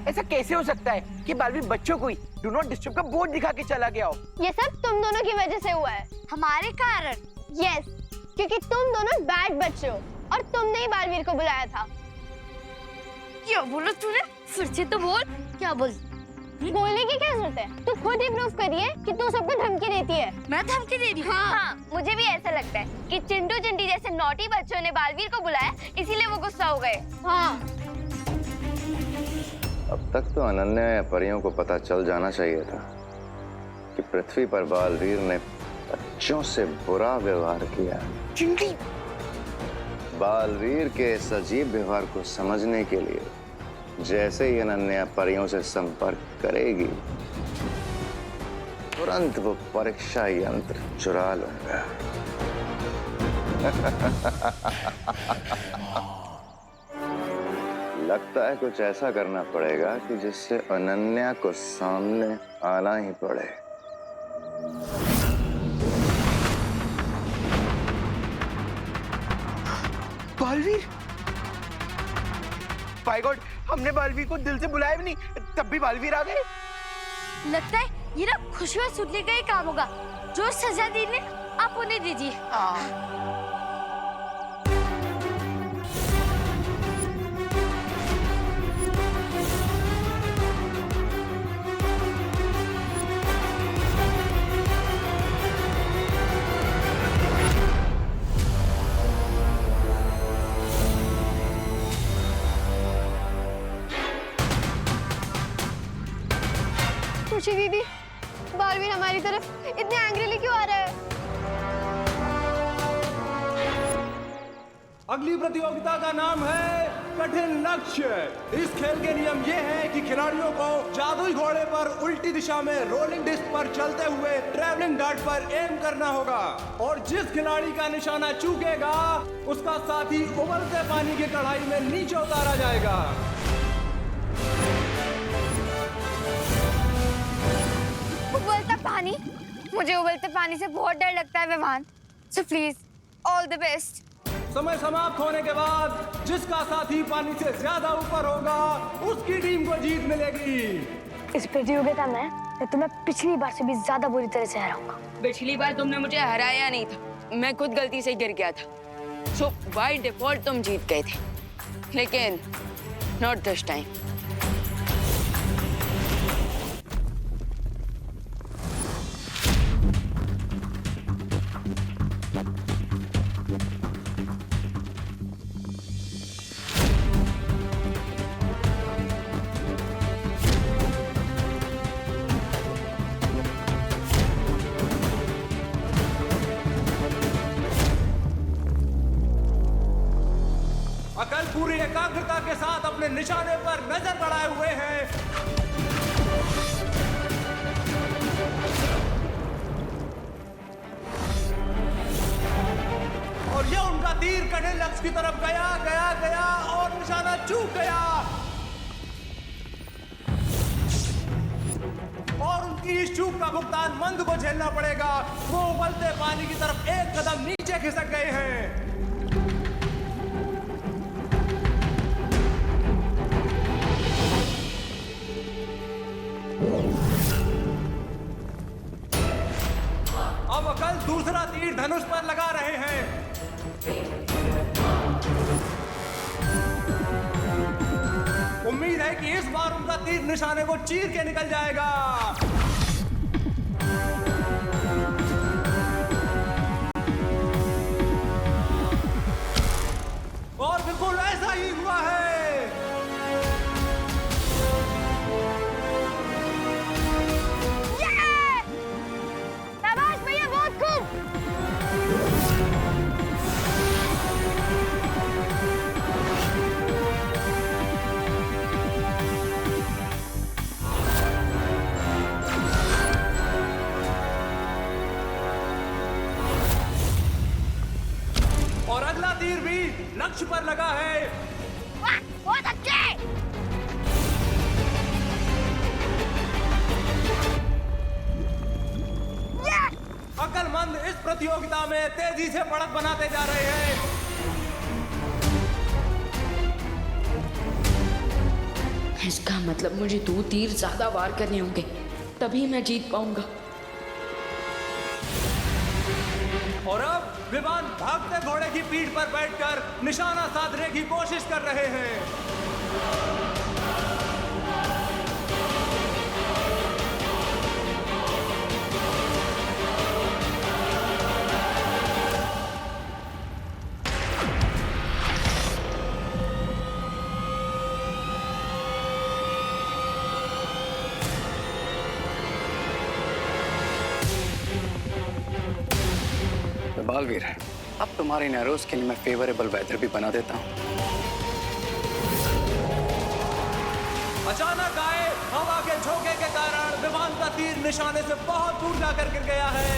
ऐसा कैसे हो सकता है कि बालवीर बच्चों को ही डू नॉट डिस्टर्ब का बोर्ड दिखा के चला गया हो? ये सब तुम दोनों की वजह से हुआ है। हमारे कारण? यस, क्योंकि तुम दोनों बैड बच्चे हो और तुमने ही बालवीर को बुलाया था। क्या बोला तूने? फिर से तो बोल। क्या बोल? बोलने की क्या जरूरत है? तू खुद ही प्रूफ करिए कि तू सबको धमकी देती है। मैं धमकी दे रही हूँ? हाँ, मुझे भी ऐसा लगता है कि चिंटू चिंटी जैसे नॉटी बच्चों ने बालवीर को बुलाया, इसीलिए वो गुस्सा हो गए। हाँ। अब तक तो अनन्या या परियों को पता चल जाना चाहिए था कि पृथ्वी पर बालवीर ने बच्चों से बुरा व्यवहार किया। चिंटी, बालवीर के इस अजीब व्यवहार को समझने के लिए जैसे ही अनन्या परियों से संपर्क करेगी, तुरंत वो परीक्षा यंत्र चुरा लूंगा। लगता है कुछ ऐसा करना पड़ेगा कि जिससे अनन्या को सामने आना ही पड़े। बालवीर, बाय गॉड, हमने बालवीर को दिल से बुलाया भी नहीं, तब भी बालवीर आ गए। लगता है ये ना खुशबू सुनने का ही काम होगा। जो सजा दी ने आप उन्हें दीजिए। खुशी दीदी, बालवीर हमारी तरफ इतने एंग्रीली क्यों आ रहा है? अगली प्रतियोगिता का नाम है कठिन लक्ष्य। इस खेल के नियम ये हैं कि खिलाड़ियों को जादुई घोड़े पर उल्टी दिशा में रोलिंग डिस्क पर चलते हुए ट्रैवलिंग डार्ट पर एम करना होगा और जिस खिलाड़ी का निशाना चूकेगा उसका साथी उबलते पानी की कढ़ाई में नीचे उतारा जाएगा। उबलता पानी? मुझे उबलते पानी से बहुत डर लगता है Vivaan. So please, all the best. समय समाप्त होने के बाद जिसका साथी पानी से ज्यादा ऊपर होगा उसकी टीम को जीत मिलेगी। इस प्रतियोगिता में मैं तुम्हें पिछली बार से भी ज्यादा बुरी तरह से हराऊंगा। पिछली बार तुमने मुझे हराया नहीं था, मैं खुद गलती से गिर गया था। सो बाय डिफॉल्ट तुम जीत गए थे, लेकिन नॉट दिस टाइम। अकल पूरी एकाग्रता के साथ अपने निशाने पर नजर बढ़ाए हुए हैं। और ये उनका तीर कठिन लक्ष्य की तरफ गया गया गया और निशाना चूक गया और उनकी इस चूक का भुगतान मंद को झेलना पड़ेगा। वो उबलते पानी की तरफ एक कदम नीचे खिसक गए हैं। अब अकल दूसरा तीर धनुष पर लगा रहे हैं। उम्मीद है कि इस बार उनका तीर निशाने को चीर के निकल जाएगा। और बिल्कुल ऐसा ही हुआ है। और अगला तीर भी लक्ष्य पर लगा है। बहुत अच्छे। अक्लमंद इस प्रतियोगिता में तेजी से बढ़त बनाते जा रहे हैं। इसका मतलब मुझे 2 तीर ज्यादा वार करने होंगे, तभी मैं जीत पाऊंगा। और अब विमान भागते घोड़े की पीठ पर बैठकर निशाना साधने की कोशिश कर रहे हैं। बालवीर, अब तुम्हारे नैरोज के लिए मैं फेवरेबल वेदर भी बना देता हूँ। अचानक आए हवा के झोंके के कारण विमान का तीर निशाने से बहुत दूर जाकर गिर गया है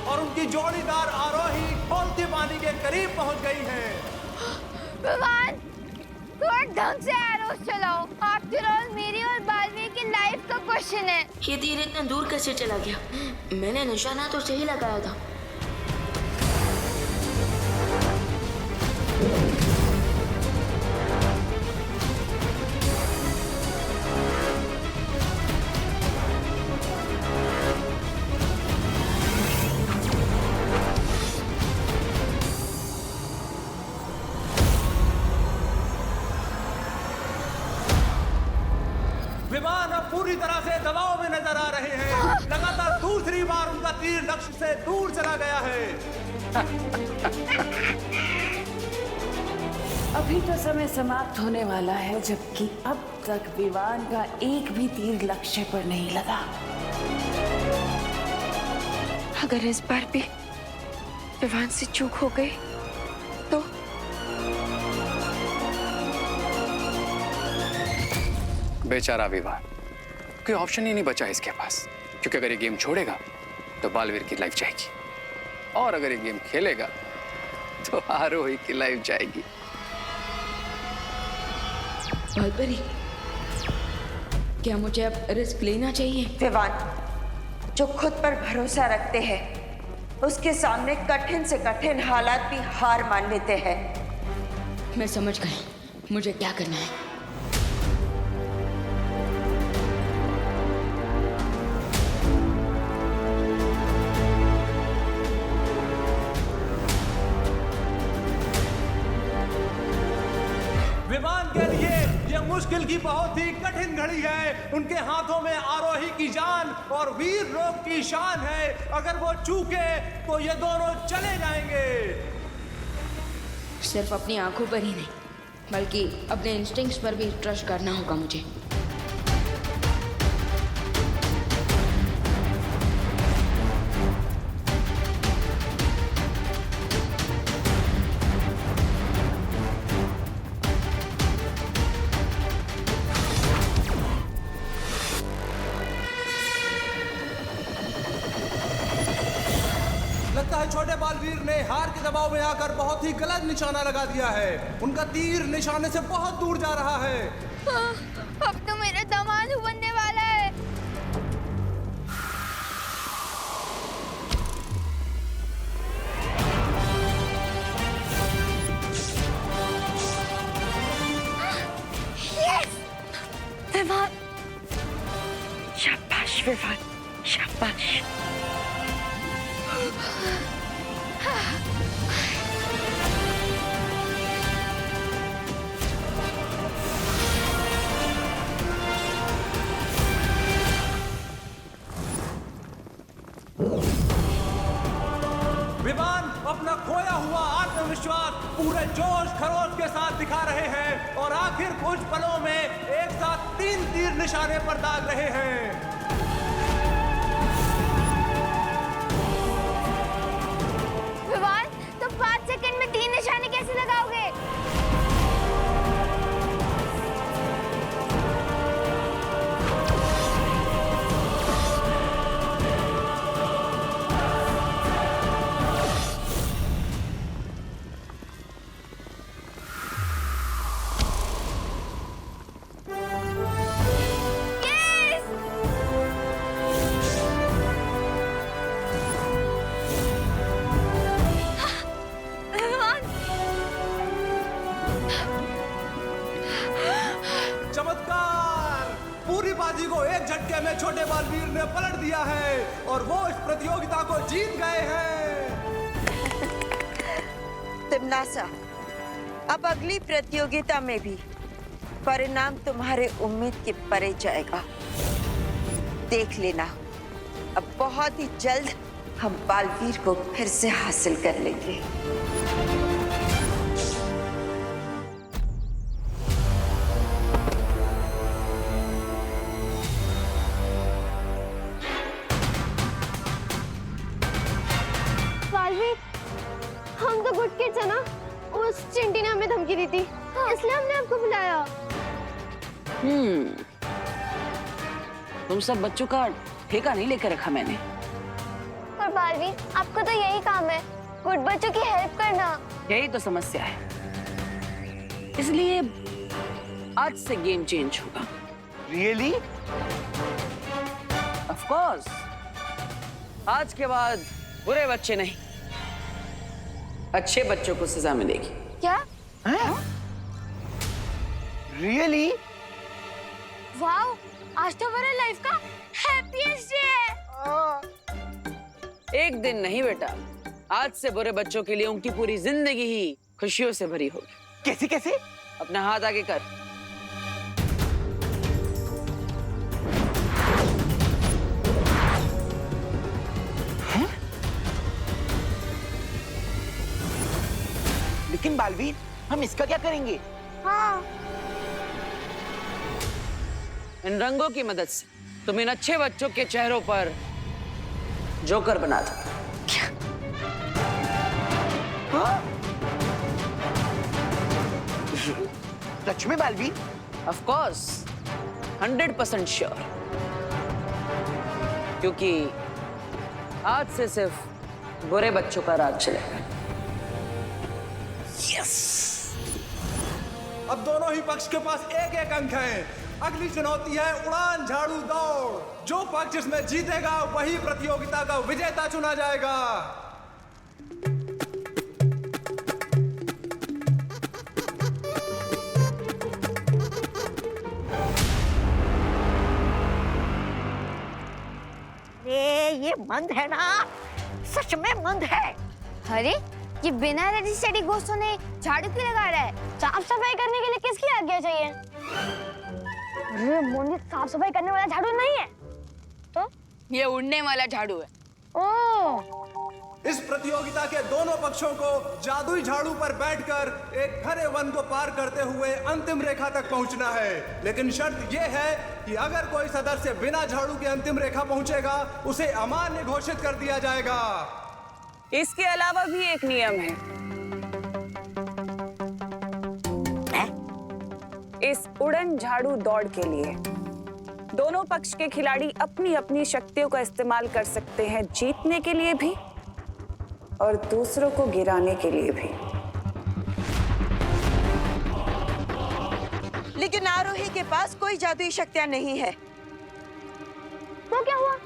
और उनकी जोड़ीदार आरोही खौलते पानी के करीब पहुंच गई है। विमान, थोड़ा ढंग से एरोस चलाओ। आफ्टर ऑल मेरी और बालवीर की लाइफ का क्वेश्चन है। ये तीर इतने दूर कैसे चला गया? मैंने निशाना तो सही लगाया था। विमान अब पूरी तरह से दबाव में नजर आ रहे हैं। लगातार दूसरी बार उनका तीर लक्ष्य से दूर चला गया है। अभी तो समय समाप्त होने वाला है, जबकि अब तक विमान का एक भी तीर लक्ष्य पर नहीं लगा। अगर इस बार भी विमान से चूक हो गई तो बेचारा विमान, कोई ऑप्शन ही नहीं बचा इसके पास, क्योंकि अगर ये गेम छोड़ेगा तो बालवीर की लाइफ जाएगी, और अगर ये गेम खेलेगा तो आरोही की लाइफ जाएगी। बालपरी, क्या मुझे अब रिस्क लेना चाहिए? विवान, जो खुद पर भरोसा रखते हैं उसके सामने कठिन से कठिन हालात भी हार मान लेते हैं। मैं समझ गई मुझे क्या करना है। विमान के लिए यह मुश्किल की बहुत ही कठिन घड़ी है। उनके हाथों में आरोही की जान और वीर लोग की शान है। अगर वो चूके तो ये दोनों चले जाएंगे। सिर्फ अपनी आंखों पर ही नहीं, बल्कि अपने इंस्टिंक्ट्स पर भी ट्रस्ट करना होगा मुझे। लगता है छोटे बालवीर ने हार के दबाव में आकर बहुत ही गलत निशाना लगा दिया है। उनका तीर निशाने से बहुत दूर जा रहा है। अब तो मेरा दामाद बनने वाला है। Yes! विवान, शाबाश विवान, शाबाश। विमान अपना खोया हुआ आत्मविश्वास पूरे जोश खरोश के साथ दिखा रहे हैं और आखिर कुछ पलों में एक साथ 3 तीर निशाने पर दाग रहे हैं। विवान, तुम 5 सेकंड में 3 निशाने कैसे लगाओगे? Yes! बाजी को एक झटके में छोटे बालवीर ने पलट दिया है और वो इस प्रतियोगिता को जीत गए हैं। तिमनासा, अब अगली प्रतियोगिता में भी परिणाम तुम्हारे उम्मीद के परे जाएगा। देख लेना, अब बहुत ही जल्द हम बालवीर को फिर से हासिल कर लेंगे। बालवीर, हम तो गुड किड्स है ना, उस चिंटी ने हमें धमकी दी थी, इसलिए हमने आपको बुलाया। तुम सब बच्चों का ठेका नहीं लेकर रखा मैंने। पर बालवीर, आपका तो यही काम है, गुड बच्चों की हेल्प करना। यही तो समस्या है, इसलिए आज से गेम चेंज होगा। रियली? ऑफ कोर्स, आज के बाद बुरे बच्चे नहीं, अच्छे बच्चों को सजा मिलेगी। क्या? रियली? वाओ, आज तो मेरे लाइफ का हैप्पीएस्ट डे है। एक दिन नहीं बेटा, आज से बुरे बच्चों के लिए उनकी पूरी जिंदगी ही खुशियों से भरी होगी। कैसे कैसे? अपना हाथ आगे कर। लेकिन बालवीर, हम इसका क्या करेंगे? हाँ। इन रंगों की मदद से तुम इन अच्छे बच्चों के चेहरों पर जोकर बना दो। सच में बालवीर? ऑफ कोर्स, 100% श्योर, क्योंकि आज से सिर्फ बुरे बच्चों का राज चलेगा। अब दोनों ही पक्ष के पास एक एक अंक है। अगली चुनौती है उड़ान झाड़ू दौड़। जो पक्ष इसमें जीतेगा वही प्रतियोगिता का विजेता चुना जाएगा। ये मंद है ना, सच में मंद है। अरे, ये बिना रेडी स्टेडी घोषों ने झाड़ू क्यों लगा रहा है? साफ सफाई करने के लिए किसकी आज्ञा चाहिए? अरे मोनी, साफ सफाई करने वाला झाड़ू नहीं है तो ये उड़ने वाला झाड़ू है। ओह, इस प्रतियोगिता के दोनों पक्षों को जादुई झाड़ू पर बैठकर एक घने वन को पार करते हुए अंतिम रेखा तक पहुंचना है। लेकिन शर्त यह है कि अगर कोई सदस्य बिना झाड़ू के अंतिम रेखा पहुंचेगा, उसे अमान्य घोषित कर दिया जाएगा। इसके अलावा भी एक नियम है। इस उड़न झाड़ू दौड़ के लिए दोनों पक्ष के खिलाड़ी अपनी अपनी शक्तियों का इस्तेमाल कर सकते हैं, जीतने के लिए भी और दूसरों को गिराने के लिए भी। लेकिन आरोही के पास कोई जादुई शक्तियां नहीं है। तो क्या हुआ?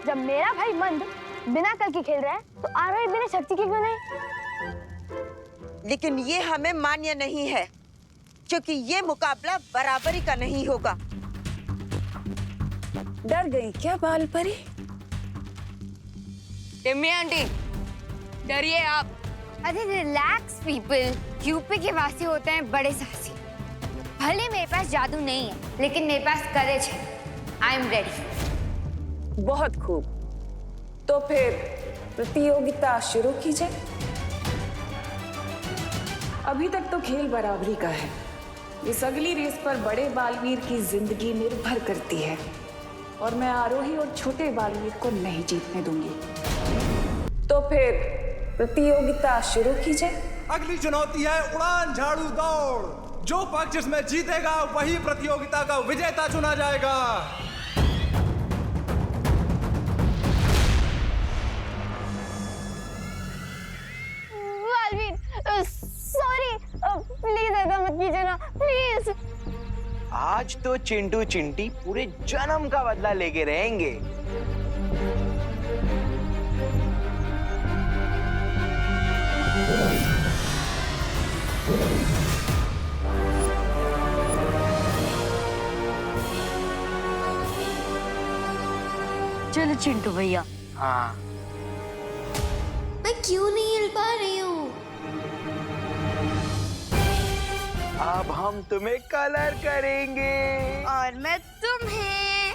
जब मेरा भाई मंद बिना कल की खेल रहा है, तो आरोही बिना शक्ति की क्यों नहीं? लेकिन ये हमें मान्य नहीं है, क्योंकि ये मुकाबला बराबरी का नहीं होगा। डर गई क्या बाल परी? टिम्मी आंटी, डरिए आप। अरे रिलैक्स पीपल, यूपी के वासी होते हैं बड़े साहसी। भले मेरे पास जादू नहीं है, लेकिन मेरे पास करेज है। I am ready. बहुत खूब, तो फिर प्रतियोगिता शुरू कीजिए। अभी तक तो खेल बराबरी का है। इस अगली रेस पर बड़े बालवीर की जिंदगी निर्भर करती है और मैं आरोही और छोटे बालवीर को नहीं जीतने दूंगी। तो फिर प्रतियोगिता शुरू कीजिए। अगली चुनौती है उड़ान झाड़ू दौड़। जो पक्ष इसमें जीतेगा वही प्रतियोगिता का विजेता चुना जाएगा। सॉरी, प्लीज ऐसा मत कीजिए ना, प्लीज। आज तो चिंटू चिंटी पूरे जन्म का बदला लेके रहेंगे। चिंटू भैया। हाँ मैं क्यों नहीं हिल पा रही हूँ? अब हम तुम्हें कलर करेंगे। और मैं तुम्हें।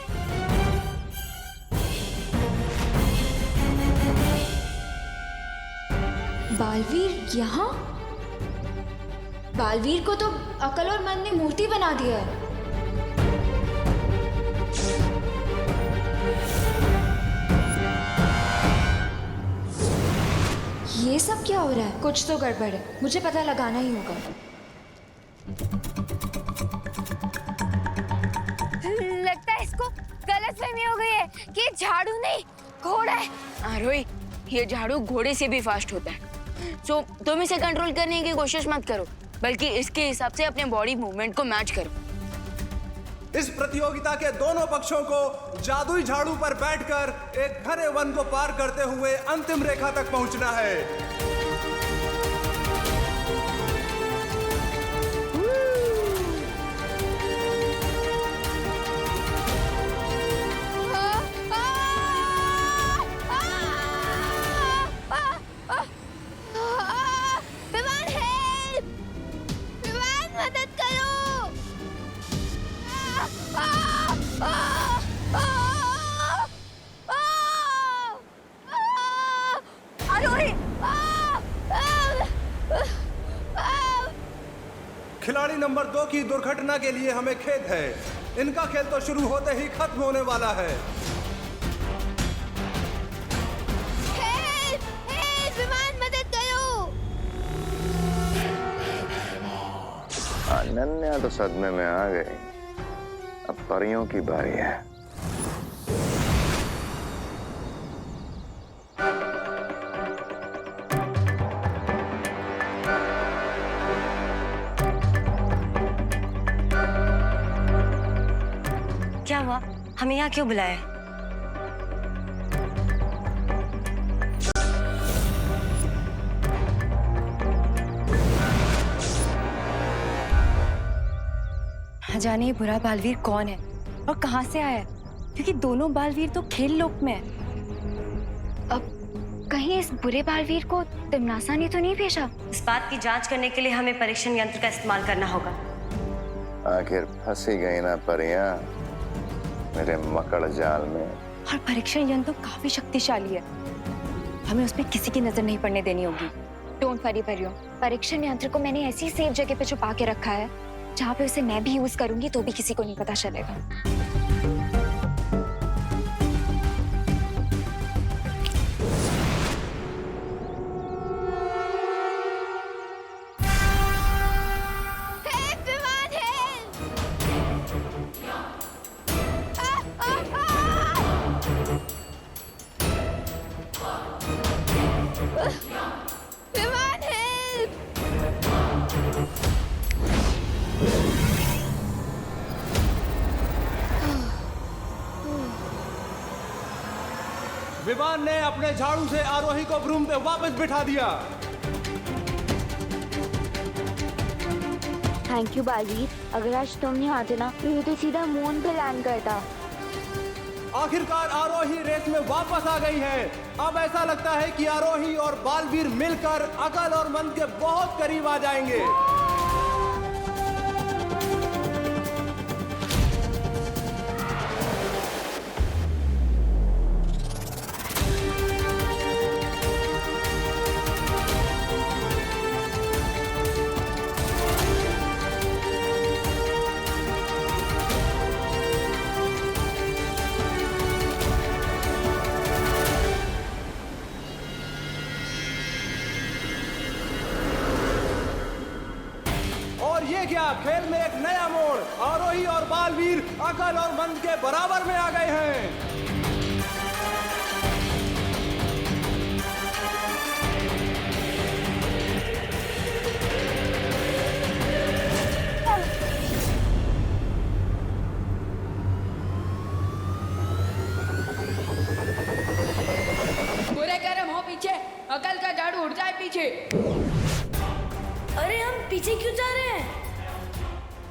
बालवीर यहाँ? बालवीर को तो अकल और मन ने मूर्ति बना दिया है। ये सब क्या हो रहा है? कुछ तो गड़बड़ है, मुझे पता लगाना ही होगा। लगता है इसको गलतफहमी हो गई है कि ये झाड़ू नहीं घोड़ा है। आरोही, ये झाड़ू घोड़े से भी फास्ट होता है। सो तुम इसे कंट्रोल करने की कोशिश मत करो, बल्कि इसके हिसाब से अपने बॉडी मूवमेंट को मैच करो। इस प्रतियोगिता के दोनों पक्षों को जादुई झाड़ू पर बैठकर एक घने वन को पार करते हुए अंतिम रेखा तक पहुंचना है। विमान हेल्प! विमान मदद करो! खिलाड़ी नंबर 2 की दुर्घटना के लिए हमें खेद है। इनका खेल तो शुरू होते ही खत्म होने वाला है। हेल्प! हेल्प! विमान मदद करो! अनन्या तो सदमे में आ गई। अब परियों की बारी है। क्या हुआ? हमें यहाँ क्यों बुलाया? जाने ये बुरा बालवीर कौन है और कहां से आया है, क्योंकि दोनों बालवीर तो खेल लोक में है। अब कहीं इस बुरे बालवीर को तिमनासा ने तो नहीं भेजा? इस बात की जांच करने के लिए हमें परीक्षण यंत्र का इस्तेमाल करना होगा। आखिर फंसी गई ना परियां मेरे मकड़ जाल में। और परीक्षण यंत्र तो काफी शक्तिशाली है, हमें उसमें किसी की नजर नहीं पड़ने देनी होगी। डोंट वरी परियों, परीक्षण यंत्र को मैंने ऐसी सेफ जगह पे छुपा के रखा है जहाँ पे उसे मैं भी यूज करूंगी तो भी किसी को नहीं पता चलेगा। विमान ने अपने झाड़ू से आरोही को ब्रूम पे वापस बिठा दिया। थैंक यू बालवीर, अगर आज तुम नहीं आते ना तो ये तो सीधा मून पे लैंड करता। आखिरकार आरोही रेस में वापस आ गई है। अब ऐसा लगता है कि आरोही और बालवीर मिलकर अकल और मन के बहुत करीब आ जाएंगे। क्या खेल में एक नया मोड़, आरोही और बालवीर अकल और मन के बराबर में आ गए हैं। बुरे कर्म हो पीछे, अकल का झाड़ू उड़ जाए पीछे। अरे हम पीछे क्यों जा रहे हैं?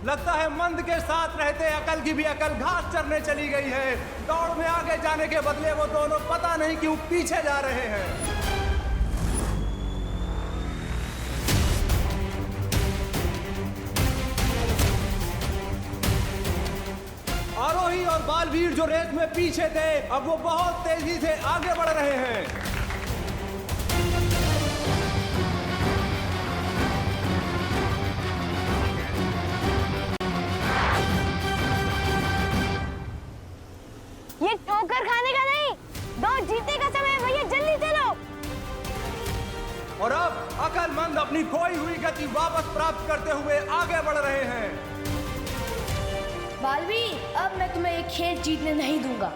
लगता है मंद के साथ रहते अकल की भी अकल घास चरने चली गई है। दौड़ में आगे जाने के बदले वो दोनों पता नहीं क्यों पीछे जा रहे हैं। आरोही और बालवीर जो रेस में पीछे थे, अब वो बहुत तेजी से आगे बढ़ रहे हैं। ये ठोकर खाने का नहीं, दौड़ जीतने का समय है भैया, जल्दी चलो। और अब अकलमंद अपनी खोई हुई गति वापस प्राप्त करते हुए आगे बढ़ रहे हैं। बालवीर, अब मैं तुम्हें एक खेल जीतने नहीं दूंगा।